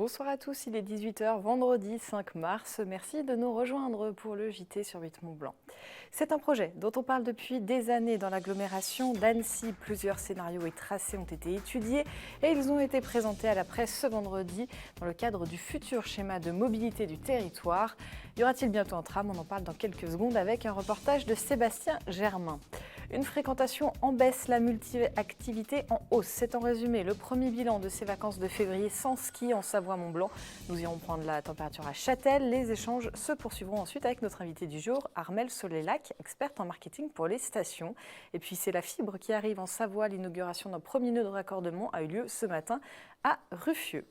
Bonsoir à tous, il est 18h, vendredi 5 mars. Merci de nous rejoindre pour le JT sur 8 Mont-Blanc. C'est un projet dont on parle depuis des années dans l'agglomération d'Annecy. Plusieurs scénarios et tracés ont été étudiés et ils ont été présentés à la presse ce vendredi dans le cadre du futur schéma de mobilité du territoire. Y aura-t-il bientôt un tram? On en parle dans quelques secondes avec un reportage de Sébastien Germain. Une fréquentation en baisse, la multi-activité en hausse. C'est en résumé le premier bilan de ces vacances de février sans ski en Savoie-Mont-Blanc. Nous irons prendre la température à Châtel. Les échanges se poursuivront ensuite avec notre invité du jour, Armelle Solélac, experte en marketing pour les stations. Et puis c'est la fibre qui arrive en Savoie. L'inauguration d'un premier nœud de raccordement a eu lieu ce matin à Ruffieux.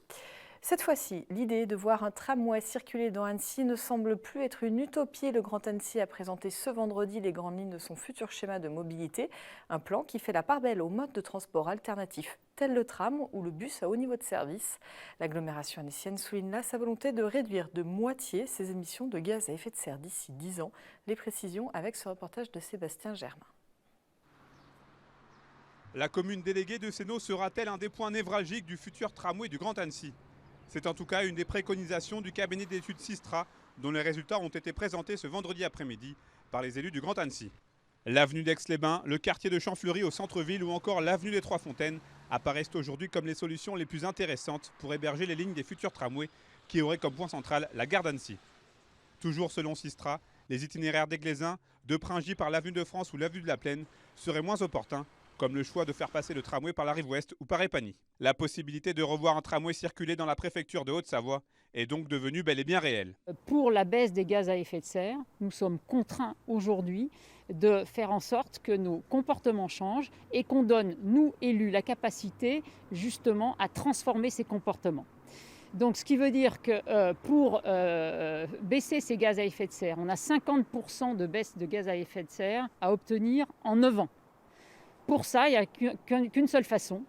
Cette fois-ci, l'idée de voir un tramway circuler dans Annecy ne semble plus être une utopie. Le Grand Annecy a présenté ce vendredi les grandes lignes de son futur schéma de mobilité, un plan qui fait la part belle aux modes de transport alternatifs, tels le tram ou le bus à haut niveau de service. L'agglomération annécienne souligne là sa volonté de réduire de moitié ses émissions de gaz à effet de serre d'ici 10 ans. Les précisions avec ce reportage de Sébastien Germain. La commune déléguée de Sénaux sera-t-elle un des points névralgiques du futur tramway du Grand Annecy? C'est en tout cas une des préconisations du cabinet d'études Sistra, dont les résultats ont été présentés ce vendredi après-midi par les élus du Grand Annecy. L'avenue d'Aix-les-Bains, le quartier de Champfleury au centre-ville ou encore l'avenue des Trois-Fontaines apparaissent aujourd'hui comme les solutions les plus intéressantes pour héberger les lignes des futurs tramways qui auraient comme point central la gare d'Annecy. Toujours selon Sistra, les itinéraires d'Églésin, de Pringy par l'avenue de France ou l'avenue de la Plaine seraient moins opportuns, comme le choix de faire passer le tramway par la rive ouest ou par Épagny. La possibilité de revoir un tramway circuler dans la préfecture de Haute-Savoie est donc devenue bel et bien réelle. Pour la baisse des gaz à effet de serre, nous sommes contraints aujourd'hui de faire en sorte que nos comportements changent et qu'on donne, nous élus, la capacité justement à transformer ces comportements. Donc ce qui veut dire que pour baisser ces gaz à effet de serre, on a 50% de baisse de gaz à effet de serre à obtenir en 9 ans. Pour ça, il n'y a qu'une seule façon,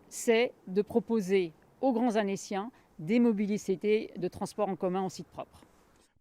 c'est de proposer aux grands Annéciens des mobilités de transport en commun en site propre.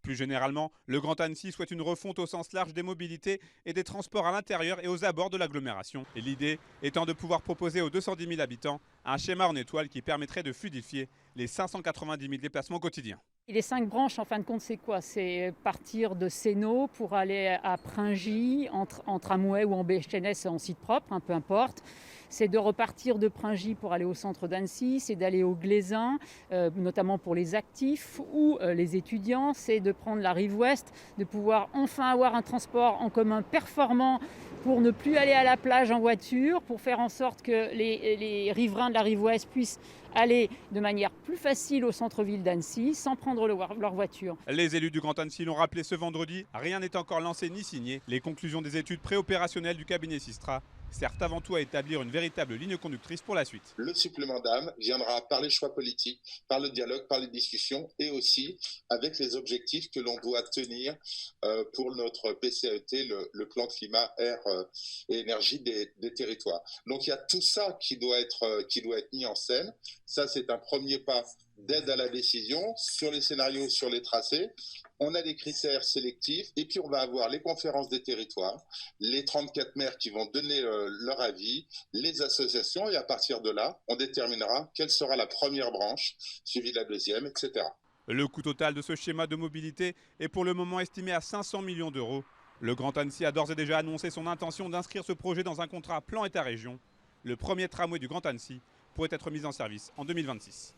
Plus généralement, le Grand Annecy souhaite une refonte au sens large des mobilités et des transports à l'intérieur et aux abords de l'agglomération. Et l'idée étant de pouvoir proposer aux 210 000 habitants un schéma en étoile qui permettrait de fluidifier les 590 000 déplacements quotidiens. Et les 5 branches, en fin de compte, c'est quoi? C'est partir de Sénaux pour aller à Pringy, en tramway ou en BHNS en site propre, peu importe. C'est de repartir de Pringy pour aller au centre d'Annecy, c'est d'aller au Glésin, notamment pour les actifs ou les étudiants. C'est de prendre la rive ouest, de pouvoir enfin avoir un transport en commun performant pour ne plus aller à la plage en voiture, pour faire en sorte que les riverains de la rive ouest puissent aller de manière plus facile au centre-ville d'Annecy sans prendre leur voiture. Les élus du Grand Annecy l'ont rappelé ce vendredi, rien n'est encore lancé ni signé. Les conclusions des études préopérationnelles du cabinet Sistra servent avant tout à établir une véritable ligne conductrice pour la suite. Le supplément d'âme viendra par les choix politiques, par le dialogue, par les discussions et aussi avec les objectifs que l'on doit tenir pour notre PCAET, le plan climat, air et énergie des territoires. Donc il y a tout ça qui doit être mis en scène. Ça, c'est un premier pas d'aide à la décision sur les scénarios, sur les tracés. On a des critères sélectifs et puis on va avoir les conférences des territoires, les 34 maires qui vont donner leur avis, les associations et à partir de là, on déterminera quelle sera la première branche, suivie de la deuxième, etc. Le coût total de ce schéma de mobilité est pour le moment estimé à 500 millions d'euros. Le Grand Annecy a d'ores et déjà annoncé son intention d'inscrire ce projet dans un contrat plan État-région. Le premier tramway du Grand Annecy pourrait être mis en service en 2026.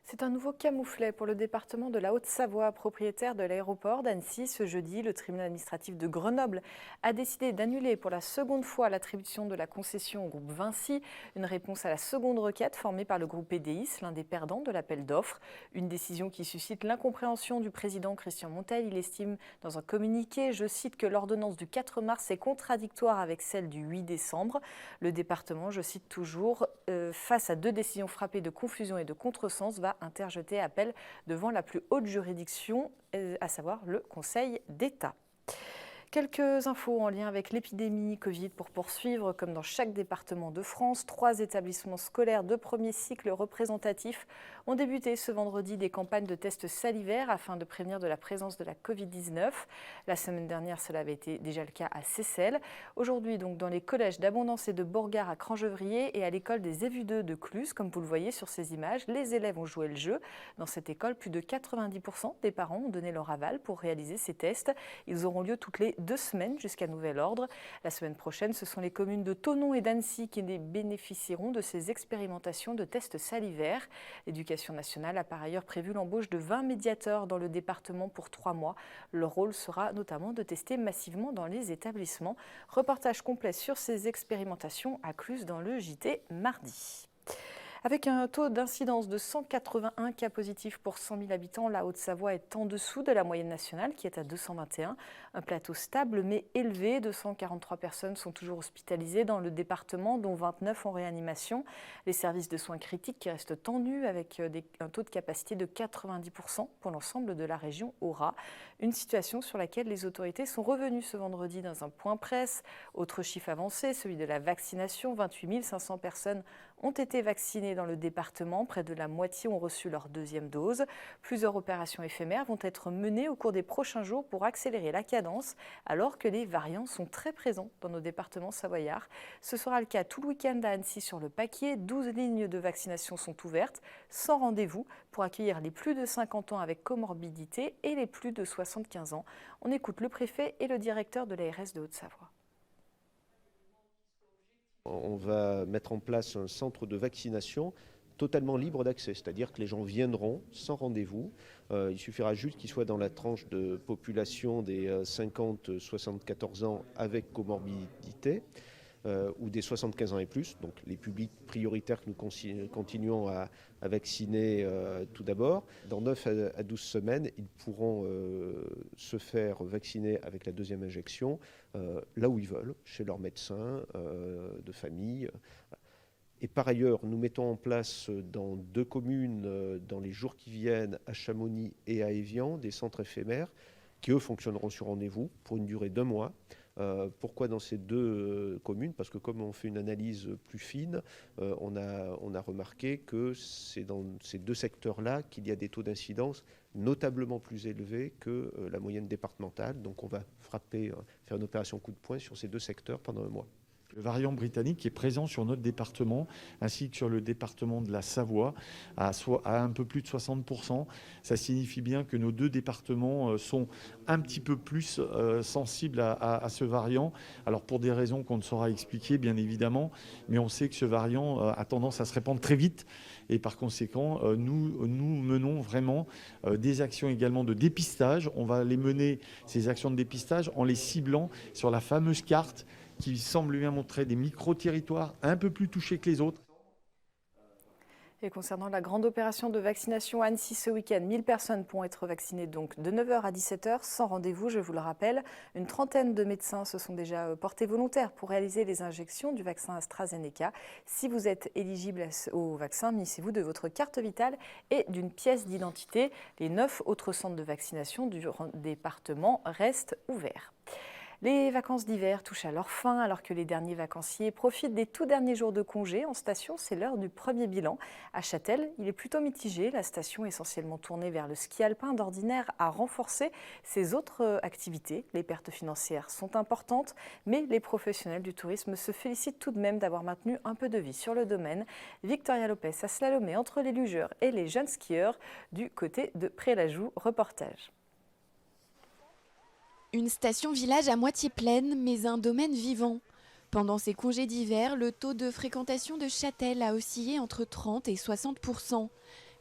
C'est un nouveau camouflet pour le département de la Haute-Savoie, propriétaire de l'aéroport d'Annecy. Ce jeudi, le tribunal administratif de Grenoble a décidé d'annuler pour la seconde fois l'attribution de la concession au groupe Vinci, une réponse à la seconde requête formée par le groupe EDIS, l'un des perdants de l'appel d'offres. Une décision qui suscite l'incompréhension du président Christian Montel. Il estime dans un communiqué, je cite, que l'ordonnance du 4 mars est contradictoire avec celle du 8 décembre. Le département, je cite toujours, face à 2 décisions frappées de confusion et de contresens, va interjeter appel devant la plus haute juridiction, à savoir le Conseil d'État. Quelques infos en lien avec l'épidémie Covid pour poursuivre. Comme dans chaque département de France, 3 établissements scolaires de premier cycle représentatifs ont débuté ce vendredi des campagnes de tests salivaires afin de prévenir de la présence de la Covid-19. La semaine dernière, cela avait été déjà le cas à Seyssel. Aujourd'hui, donc, dans les collèges d'Abondance et de Borgard à Crangevrier et à l'école des Évudeux de Cluse, comme vous le voyez sur ces images, les élèves ont joué le jeu. Dans cette école, plus de 90% des parents ont donné leur aval pour réaliser ces tests. Ils auront lieu toutes les 2 semaines jusqu'à nouvel ordre. La semaine prochaine, ce sont les communes de Thonon et d'Annecy qui bénéficieront de ces expérimentations de tests salivaires. L'éducation nationale a par ailleurs prévu l'embauche de 20 médiateurs dans le département pour 3 mois. Leur rôle sera notamment de tester massivement dans les établissements. Reportage complet sur ces expérimentations à Cluse dans le JT mardi. Avec un taux d'incidence de 181 cas positifs pour 100 000 habitants, la Haute-Savoie est en dessous de la moyenne nationale qui est à 221. Un plateau stable mais élevé. 243 personnes sont toujours hospitalisées dans le département, dont 29 en réanimation. Les services de soins critiques qui restent tendus avec un taux de capacité de 90% pour l'ensemble de la région Aura. Une situation sur laquelle les autorités sont revenues ce vendredi dans un point presse. Autre chiffre avancé, celui de la vaccination. 28 500 personnes ont été vaccinées dans le département. Près de la moitié ont reçu leur 2e dose. Plusieurs opérations éphémères vont être menées au cours des prochains jours pour accélérer la cadence, alors que les variants sont très présents dans nos départements savoyards. Ce sera le cas tout le week-end à Annecy sur le Paquier. 12 lignes de vaccination sont ouvertes, sans rendez-vous, pour accueillir les plus de 50 ans avec comorbidité et les plus de 75 ans. On écoute le préfet et le directeur de l'ARS de Haute-Savoie. On va mettre en place un centre de vaccination totalement libre d'accès, c'est-à-dire que les gens viendront sans rendez-vous. Il suffira juste qu'ils soient dans la tranche de population des 50-74 ans avec comorbidité ou des 75 ans et plus, donc les publics prioritaires que nous continuons à vacciner tout d'abord. Dans 9 à 12 semaines, ils pourront se faire vacciner avec la 2e injection là où ils veulent, chez leur médecin de famille. Et par ailleurs, nous mettons en place dans 2 communes, dans les jours qui viennent, à Chamonix et à Évian, des centres éphémères qui, eux, fonctionneront sur rendez-vous pour une durée d'1 mois. Pourquoi dans ces 2 communes? Parce que comme on fait une analyse plus fine, on a remarqué que c'est dans ces 2 secteurs-là qu'il y a des taux d'incidence notablement plus élevés que la moyenne départementale. Donc on va faire une opération coup de poing sur ces 2 secteurs pendant 1 mois. Le variant britannique est présent sur notre département ainsi que sur le département de la Savoie à un peu plus de 60%. Ça signifie bien que nos 2 départements sont un petit peu plus sensibles à ce variant. Alors pour des raisons qu'on ne saura expliquer bien évidemment, mais on sait que ce variant a tendance à se répandre très vite et par conséquent nous menons vraiment des actions également de dépistage. On va les mener, ces actions de dépistage, en les ciblant sur la fameuse carte qui semble bien montrer des micro-territoires un peu plus touchés que les autres. Et concernant la grande opération de vaccination à Annecy ce week-end, 1000 personnes pourront être vaccinées donc de 9h à 17h sans rendez-vous, je vous le rappelle. Une trentaine de médecins se sont déjà portés volontaires pour réaliser les injections du vaccin AstraZeneca. Si vous êtes éligible au vaccin, munissez-vous de votre carte vitale et d'une pièce d'identité. Les 9 autres centres de vaccination du département restent ouverts. Les vacances d'hiver touchent à leur fin alors que les derniers vacanciers profitent des tout derniers jours de congé. En station, c'est l'heure du premier bilan. À Châtel, il est plutôt mitigé. La station, essentiellement tournée vers le ski alpin d'ordinaire, a renforcé ses autres activités. Les pertes financières sont importantes, mais les professionnels du tourisme se félicitent tout de même d'avoir maintenu un peu de vie sur le domaine. Victoria Lopez a slalomé entre les lugeurs et les jeunes skieurs du côté de Pré-la-Joux. Reportage. Une station-village à moitié pleine, mais un domaine vivant. Pendant ces congés d'hiver, le taux de fréquentation de Châtel a oscillé entre 30 et 60%.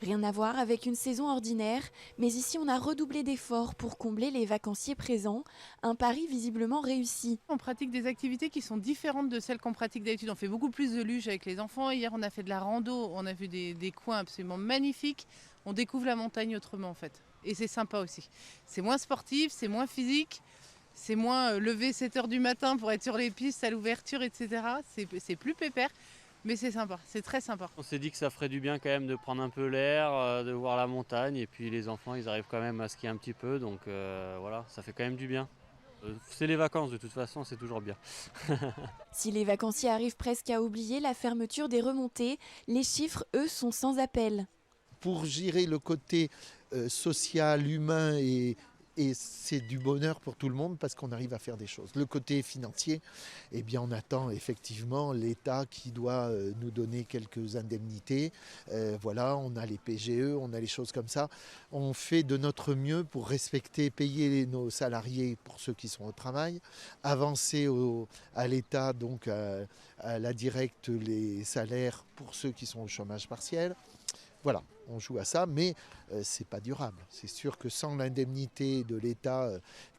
Rien à voir avec une saison ordinaire, mais ici on a redoublé d'efforts pour combler les vacanciers présents. Un pari visiblement réussi. On pratique des activités qui sont différentes de celles qu'on pratique d'habitude. On fait beaucoup plus de luge avec les enfants. Hier on a fait de la rando, on a vu des coins absolument magnifiques. On découvre la montagne autrement en fait. Et c'est sympa aussi. C'est moins sportif, c'est moins physique, c'est moins lever 7h du matin pour être sur les pistes à l'ouverture, etc. C'est plus pépère, mais c'est sympa, c'est très sympa. On s'est dit que ça ferait du bien quand même de prendre un peu l'air, de voir la montagne. Et puis les enfants, ils arrivent quand même à skier un petit peu, donc voilà, ça fait quand même du bien. C'est les vacances de toute façon, c'est toujours bien. Si les vacanciers arrivent presque à oublier la fermeture des remontées, les chiffres, eux, sont sans appel. Pour gérer le côté social, humain et c'est du bonheur pour tout le monde parce qu'on arrive à faire des choses. Le côté financier, eh bien on attend effectivement l'État qui doit nous donner quelques indemnités. Voilà, on a les PGE, on a les choses comme ça. On fait de notre mieux pour respecter, payer nos salariés pour ceux qui sont au travail, avancer à l'État, donc à la directe, les salaires pour ceux qui sont au chômage partiel. Voilà, on joue à ça, mais c'est pas durable. C'est sûr que sans l'indemnité de l'État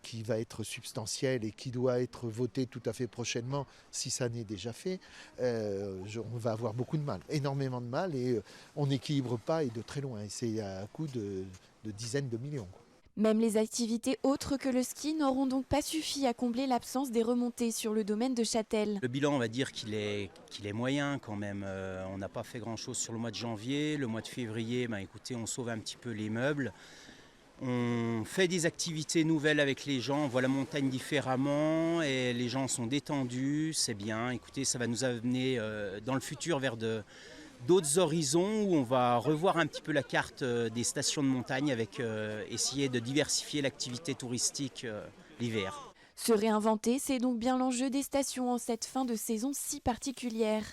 qui va être substantielle et qui doit être votée tout à fait prochainement, si ça n'est déjà fait, on va avoir beaucoup de mal, énormément de mal, et on n'équilibre pas et de très loin. Et c'est à coup de dizaines de millions, quoi. Même les activités autres que le ski n'auront donc pas suffi à combler l'absence des remontées sur le domaine de Châtel. Le bilan, on va dire qu'il est moyen quand même. On n'a pas fait grand-chose sur le mois de janvier. Le mois de février, écoutez, on sauve un petit peu les meubles. On fait des activités nouvelles avec les gens, on voit la montagne différemment et les gens sont détendus, c'est bien. Écoutez, ça va nous amener dans le futur vers d'autres horizons où on va revoir un petit peu la carte des stations de montagne avec essayer de diversifier l'activité touristique l'hiver. Se réinventer, c'est donc bien l'enjeu des stations en cette fin de saison si particulière.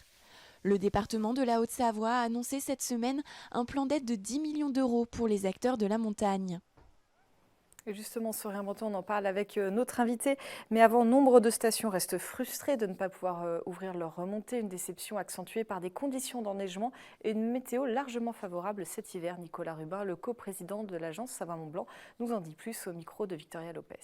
Le département de la Haute-Savoie a annoncé cette semaine un plan d'aide de 10 millions d'euros pour les acteurs de la montagne. Et justement, se réinventer, on en parle avec notre invité. Mais avant, nombre de stations restent frustrées de ne pas pouvoir ouvrir leur remontée. Une déception accentuée par des conditions d'enneigement et une météo largement favorable cet hiver. Nicolas Rubin, le coprésident de l'agence Savoie-Mont-Blanc, nous en dit plus au micro de Victoria Lopez.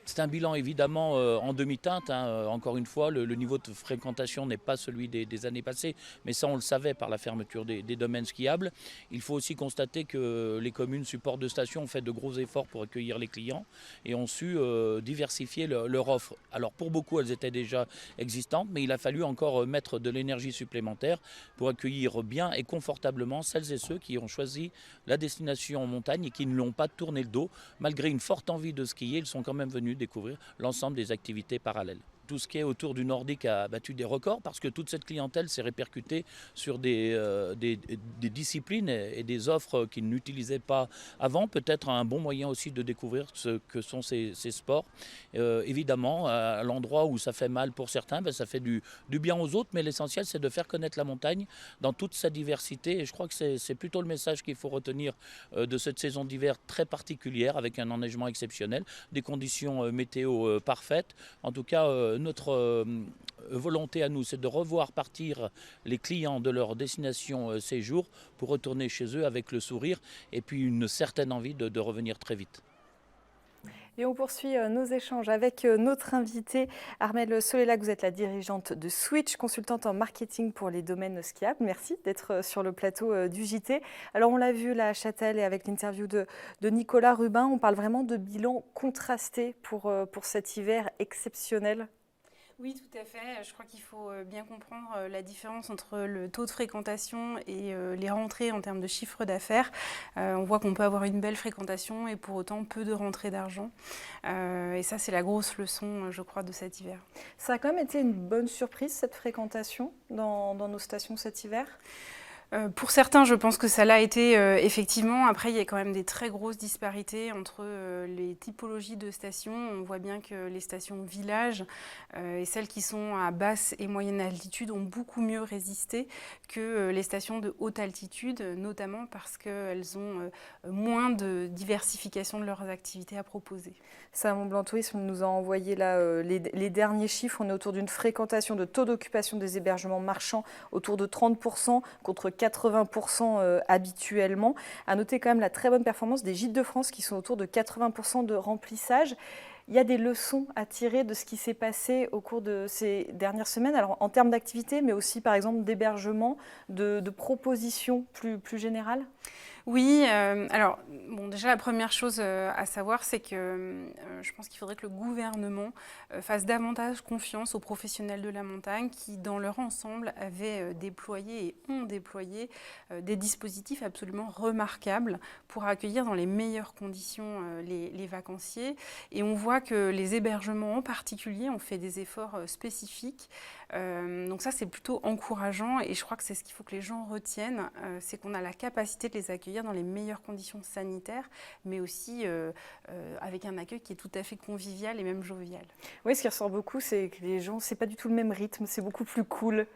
C'est un bilan évidemment en demi-teinte. Encore une fois, le niveau de fréquentation n'est pas celui des années passées, mais ça on le savait par la fermeture des domaines skiables. Il faut aussi constater que les communes supports de stations ont fait de gros efforts pour accueillir les clients et ont su diversifier leur offre. Alors pour beaucoup, elles étaient déjà existantes, mais il a fallu encore mettre de l'énergie supplémentaire pour accueillir bien et confortablement celles et ceux qui ont choisi la destination en montagne et qui ne l'ont pas tourné le dos. Malgré une forte envie de skier, ils sont quand même venus découvrir l'ensemble des activités parallèles. Tout ce qui est autour du nordique a battu des records parce que toute cette clientèle s'est répercutée sur des disciplines et des offres qu'ils n'utilisaient pas avant. Peut-être un bon moyen aussi de découvrir ce que sont ces sports. Évidemment, à l'endroit où ça fait mal pour certains, ça fait du bien aux autres, mais l'essentiel c'est de faire connaître la montagne dans toute sa diversité. Et je crois que c'est plutôt le message qu'il faut retenir de cette saison d'hiver très particulière avec un enneigement exceptionnel, des conditions météo parfaites. En tout cas, notre volonté à nous, c'est de revoir partir les clients de leur destination séjour pour retourner chez eux avec le sourire et puis une certaine envie de revenir très vite. Et on poursuit nos échanges avec notre invitée, Armelle Solelac. Vous êtes la dirigeante de Switch, consultante en marketing pour les domaines skiables. Merci d'être sur le plateau du JT. Alors on l'a vu là à Châtel et avec l'interview de Nicolas Rubin, on parle vraiment de bilan contrasté pour cet hiver exceptionnel. Oui, tout à fait. Je crois qu'il faut bien comprendre la différence entre le taux de fréquentation et les rentrées en termes de chiffre d'affaires. On voit qu'on peut avoir une belle fréquentation et pour autant peu de rentrées d'argent. Et ça, c'est la grosse leçon, je crois, de cet hiver. Ça a quand même été une bonne surprise, cette fréquentation dans nos stations cet hiver ? Pour certains, je pense que ça l'a été effectivement. Après, il y a quand même des très grosses disparités entre les typologies de stations. On voit bien que les stations village et celles qui sont à basse et moyenne altitude ont beaucoup mieux résisté que les stations de haute altitude, notamment parce qu'elles ont moins de diversification de leurs activités à proposer. Savoie-Mont-Blanc Tourisme nous a envoyé là, les derniers chiffres. On est autour d'une fréquentation de taux d'occupation des hébergements marchands autour de 30% contre 80% habituellement. À noter quand même la très bonne performance des Gîtes de France qui sont autour de 80% de remplissage. Il y a des leçons à tirer de ce qui s'est passé au cours de ces dernières semaines, alors en termes d'activité, mais aussi par exemple d'hébergement, de propositions plus générales. Oui, alors bon, déjà la première chose à savoir, c'est que je pense qu'il faudrait que le gouvernement fasse davantage confiance aux professionnels de la montagne qui, dans leur ensemble, avaient déployé et ont déployé des dispositifs absolument remarquables pour accueillir dans les meilleures conditions les vacanciers. Et on voit que les hébergements en particulier ont fait des efforts spécifiques. Donc ça, c'est plutôt encourageant et je crois que c'est ce qu'il faut que les gens retiennent, c'est qu'on a la capacité de les accueillir dans les meilleures conditions sanitaires, mais aussi avec un accueil qui est tout à fait convivial et même jovial. Oui, ce qui ressort beaucoup, c'est que les gens, c'est pas du tout le même rythme, c'est beaucoup plus cool.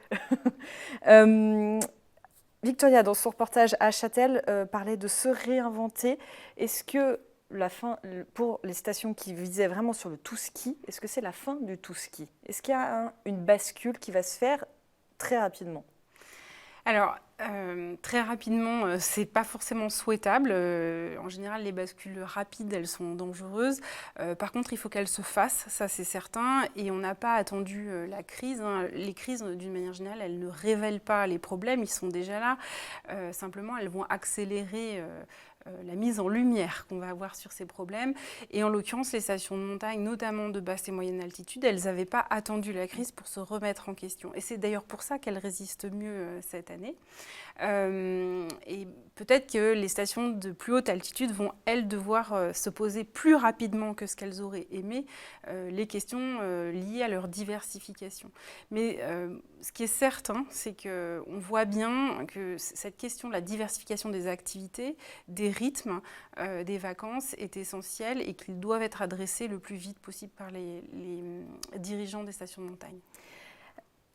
Victoria, dans son reportage à Châtel, parlait de se réinventer. Est-ce que la fin, pour les stations qui visaient vraiment sur le tout-ski, est-ce que c'est la fin du tout-ski? Est-ce qu'il y a une bascule qui va se faire très rapidement? Alors, très rapidement, c'est pas forcément souhaitable. En général, les bascules rapides, elles sont dangereuses. Par contre, il faut qu'elles se fassent, ça c'est certain. Et on n'a pas attendu la crise. Les crises, d'une manière générale, elles ne révèlent pas les problèmes, ils sont déjà là. Simplement, elles vont accélérer la mise en lumière qu'on va avoir sur ces problèmes. Et en l'occurrence, les stations de montagne, notamment de basse et moyenne altitude, elles n'avaient pas attendu la crise pour se remettre en question. Et c'est d'ailleurs pour ça qu'elles résistent mieux cette année. Et peut-être que les stations de plus haute altitude vont, elles, devoir se poser plus rapidement que ce qu'elles auraient aimé les questions liées à leur diversification. Mais ce qui est certain, c'est qu'on voit bien que cette question de la diversification des activités, des rythmes, des vacances est essentielle et qu'ils doivent être adressés le plus vite possible par les dirigeants des stations de montagne.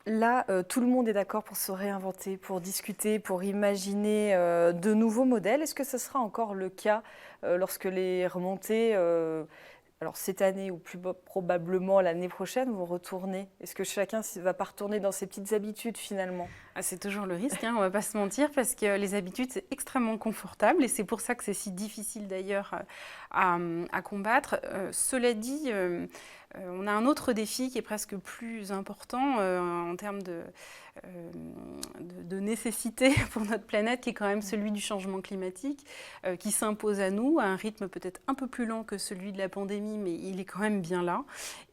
Là, tout le monde est d'accord pour se réinventer, pour discuter, pour imaginer de nouveaux modèles. Est-ce que ce sera encore le cas lorsque les remontées, alors cette année ou plus probablement l'année prochaine, vont retourner? Est-ce que chacun ne va pas retourner dans ses petites habitudes finalement? C'est toujours le risque, on ne va pas se mentir, parce que les habitudes, c'est extrêmement confortable et c'est pour ça que c'est si difficile d'ailleurs à combattre. Cela dit, on a un autre défi qui est presque plus important en termes de nécessité pour notre planète, qui est quand même celui du changement climatique, qui s'impose à nous à un rythme peut-être un peu plus lent que celui de la pandémie, mais il est quand même bien là.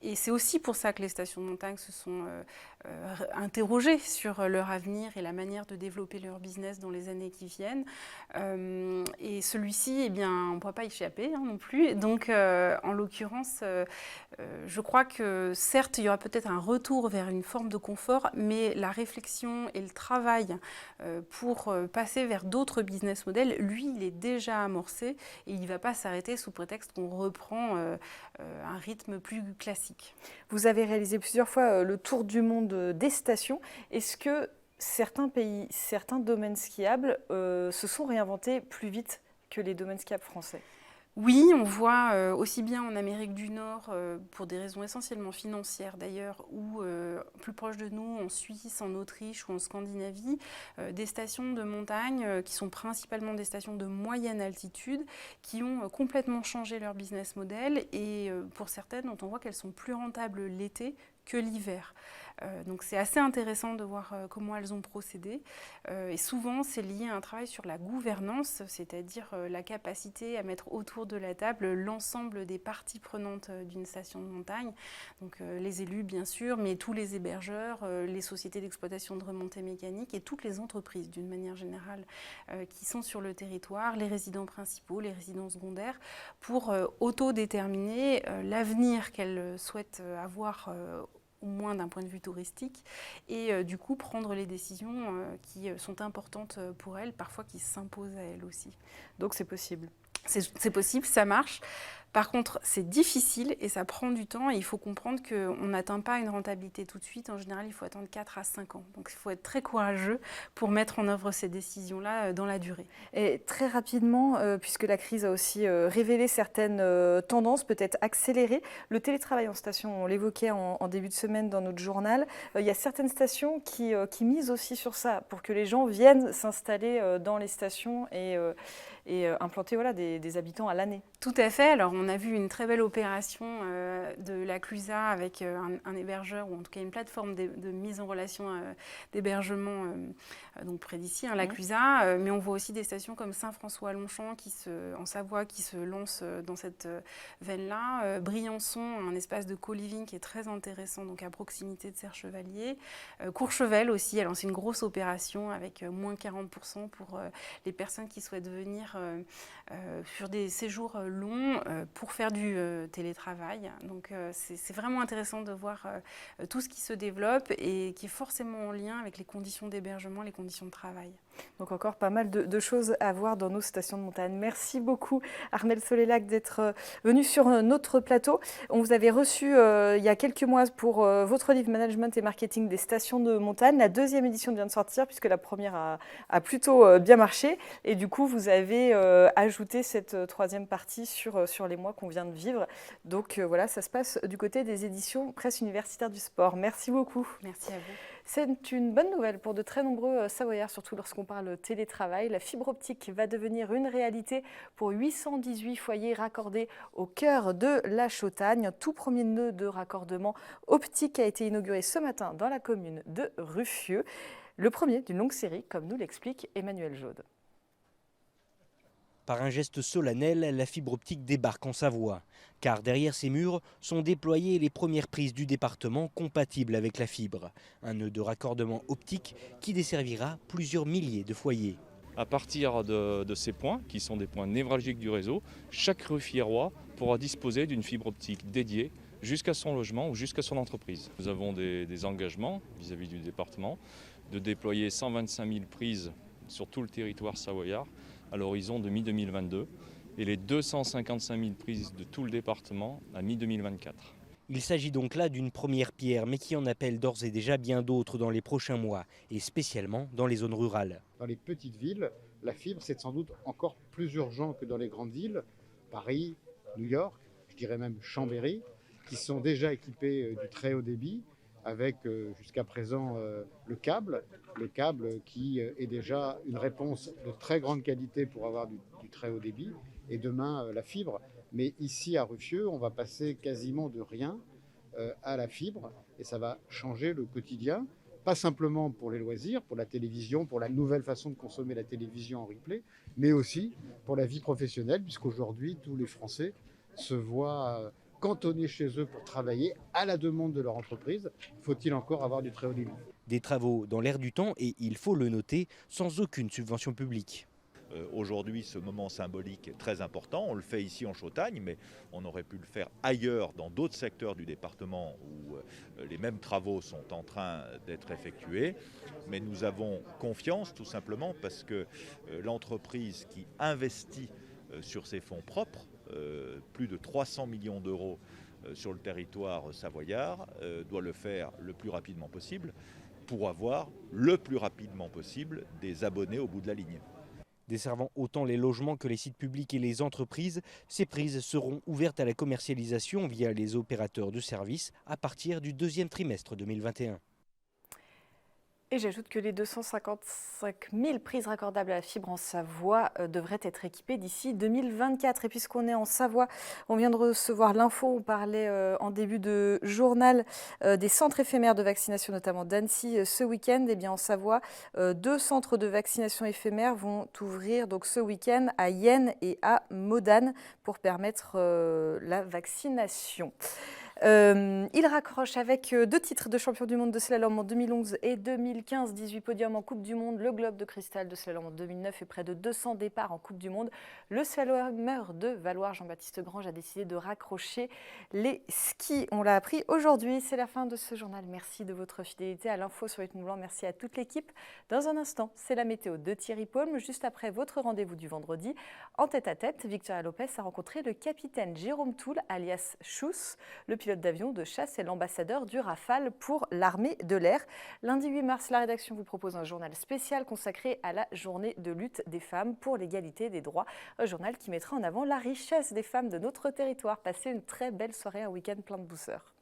Et c'est aussi pour ça que les stations de montagne se sont interrogées sur leur avenir et la manière de développer leur business dans les années qui viennent. Et celui-ci, eh bien, on ne pourra pas y échapper non plus. Donc, en l'occurrence, je crois que certes, il y aura peut-être un retour vers une forme de confort, mais la réflexion et le travail pour passer vers d'autres business models, lui, il est déjà amorcé et il ne va pas s'arrêter sous prétexte qu'on reprend un rythme plus classique. Vous avez réalisé plusieurs fois le tour du monde des stations. Est-ce que certains pays, certains domaines skiables se sont réinventés plus vite que les domaines skiables français? Oui, on voit aussi bien en Amérique du Nord, pour des raisons essentiellement financières d'ailleurs, ou plus proche de nous, en Suisse, en Autriche ou en Scandinavie, des stations de montagne qui sont principalement des stations de moyenne altitude, qui ont complètement changé leur business model et pour certaines, dont on voit qu'elles sont plus rentables l'été que l'hiver. Donc c'est assez intéressant de voir comment elles ont procédé. Et souvent, c'est lié à un travail sur la gouvernance, c'est-à-dire la capacité à mettre autour de la table l'ensemble des parties prenantes d'une station de montagne. Donc les élus, bien sûr, mais tous les hébergeurs, les sociétés d'exploitation de remontées mécaniques et toutes les entreprises, d'une manière générale, qui sont sur le territoire, les résidents principaux, les résidents secondaires, pour autodéterminer l'avenir qu'elles souhaitent avoir au moins d'un point de vue touristique, et du coup prendre les décisions qui sont importantes pour elles, parfois qui s'imposent à elles aussi. Donc c'est possible. C'est possible, ça marche. Par contre, c'est difficile et ça prend du temps et il faut comprendre qu'on n'atteint pas une rentabilité tout de suite. En général, il faut attendre 4 à 5 ans. Donc, il faut être très courageux pour mettre en œuvre ces décisions-là dans la durée. Et très rapidement, puisque la crise a aussi révélé certaines tendances, peut-être accélérées, le télétravail en station, on l'évoquait en début de semaine dans notre journal, il y a certaines stations qui misent aussi sur ça, pour que les gens viennent s'installer dans les stations et implanter des habitants à l'année. Tout à fait. Alors, on a vu une très belle opération de la Clusa avec un hébergeur, ou en tout cas une plateforme de mise en relation d'hébergement donc près d'ici, la Clusa. Mais on voit aussi des stations comme Saint-François-Longchamp en Savoie qui se lancent dans cette veine-là. Briançon, un espace de co-living qui est très intéressant, donc à proximité de Serre-Chevalier. Courchevel aussi a lancé une grosse opération avec moins 40% pour les personnes qui souhaitent venir sur des séjours longs pour faire du télétravail. Donc c'est vraiment intéressant de voir tout ce qui se développe et qui est forcément en lien avec les conditions d'hébergement, les conditions de travail. Donc encore pas mal de choses à voir dans nos stations de montagne. Merci beaucoup Armelle Solélac d'être venue sur notre plateau. On vous avait reçu il y a quelques mois pour votre livre Management et Marketing des stations de montagne. La deuxième édition vient de sortir puisque la première a plutôt bien marché. Et du coup, vous avez ajouté cette troisième partie sur les mois qu'on vient de vivre. Donc voilà, ça se passe du côté des éditions Presse universitaire du sport. Merci beaucoup. Merci à vous. C'est une bonne nouvelle pour de très nombreux Savoyards, surtout lorsqu'on parle télétravail. La fibre optique va devenir une réalité pour 818 foyers raccordés au cœur de la Chautagne. Tout premier nœud de raccordement optique a été inauguré ce matin dans la commune de Ruffieux. Le premier d'une longue série, comme nous l'explique Emmanuel Jaude. Par un geste solennel, la fibre optique débarque en Savoie. Car derrière ces murs sont déployées les premières prises du département compatibles avec la fibre. Un nœud de raccordement optique qui desservira plusieurs milliers de foyers. À partir de ces points, qui sont des points névralgiques du réseau, chaque Ruffierois pourra disposer d'une fibre optique dédiée jusqu'à son logement ou jusqu'à son entreprise. Nous avons des engagements vis-à-vis du département de déployer 125 000 prises sur tout le territoire savoyard à l'horizon de mi-2022 et les 255 000 prises de tout le département à mi-2024. Il s'agit donc là d'une première pierre, mais qui en appelle d'ores et déjà bien d'autres dans les prochains mois, et spécialement dans les zones rurales. Dans les petites villes, la fibre, c'est sans doute encore plus urgent que dans les grandes villes, Paris, New York, je dirais même Chambéry, qui sont déjà équipées du très haut débit, avec jusqu'à présent le câble qui est déjà une réponse de très grande qualité pour avoir du très haut débit, et demain la fibre. Mais ici à Ruffieux, on va passer quasiment de rien à la fibre, et ça va changer le quotidien, pas simplement pour les loisirs, pour la télévision, pour la nouvelle façon de consommer la télévision en replay, mais aussi pour la vie professionnelle, puisqu'aujourd'hui tous les Français se voient cantonnés chez eux pour travailler à la demande de leur entreprise. Faut-il encore avoir du très haut débit ? Des travaux dans l'air du temps et, il faut le noter, sans aucune subvention publique. Aujourd'hui, ce moment symbolique est très important. On le fait ici en Chautagne, mais on aurait pu le faire ailleurs, dans d'autres secteurs du département où les mêmes travaux sont en train d'être effectués. Mais nous avons confiance, tout simplement, parce que l'entreprise qui investit sur ses fonds propres, plus de 300 millions d'euros sur le territoire savoyard, doit le faire le plus rapidement possible pour avoir le plus rapidement possible des abonnés au bout de la ligne. Desservant autant les logements que les sites publics et les entreprises, ces prises seront ouvertes à la commercialisation via les opérateurs de services à partir du deuxième trimestre 2021. Et j'ajoute que les 255 000 prises raccordables à la fibre en Savoie devraient être équipées d'ici 2024. Et puisqu'on est en Savoie, on vient de recevoir l'info, on parlait en début de journal des centres éphémères de vaccination, notamment d'Annecy ce week-end. Et bien en Savoie, 2 centres de vaccination éphémères vont ouvrir donc ce week-end à Yenne et à Modane pour permettre la vaccination. Il raccroche avec 2 titres de champion du monde de slalom en 2011 et 2015, 18 podiums en Coupe du Monde, le Globe de cristal de slalom en 2009 et près de 200 départs en Coupe du Monde. Le slalomeur de Valloire, Jean-Baptiste Grange, a décidé de raccrocher les skis. On l'a appris aujourd'hui, c'est la fin de ce journal. Merci de votre fidélité à l'info sur Rythme Blanc. Merci à toute l'équipe. Dans un instant, c'est la météo de Thierry Paume. Juste après votre rendez-vous du vendredi, en tête-à-tête, Victoria Lopez a rencontré le capitaine Jérôme Toul, alias Chouss, le pilote d'avion de chasse et l'ambassadeur du Rafale pour l'armée de l'air. Lundi 8 mars, la rédaction vous propose un journal spécial consacré à la journée de lutte des femmes pour l'égalité des droits. Un journal qui mettra en avant la richesse des femmes de notre territoire. Passez une très belle soirée, un week-end plein de douceur.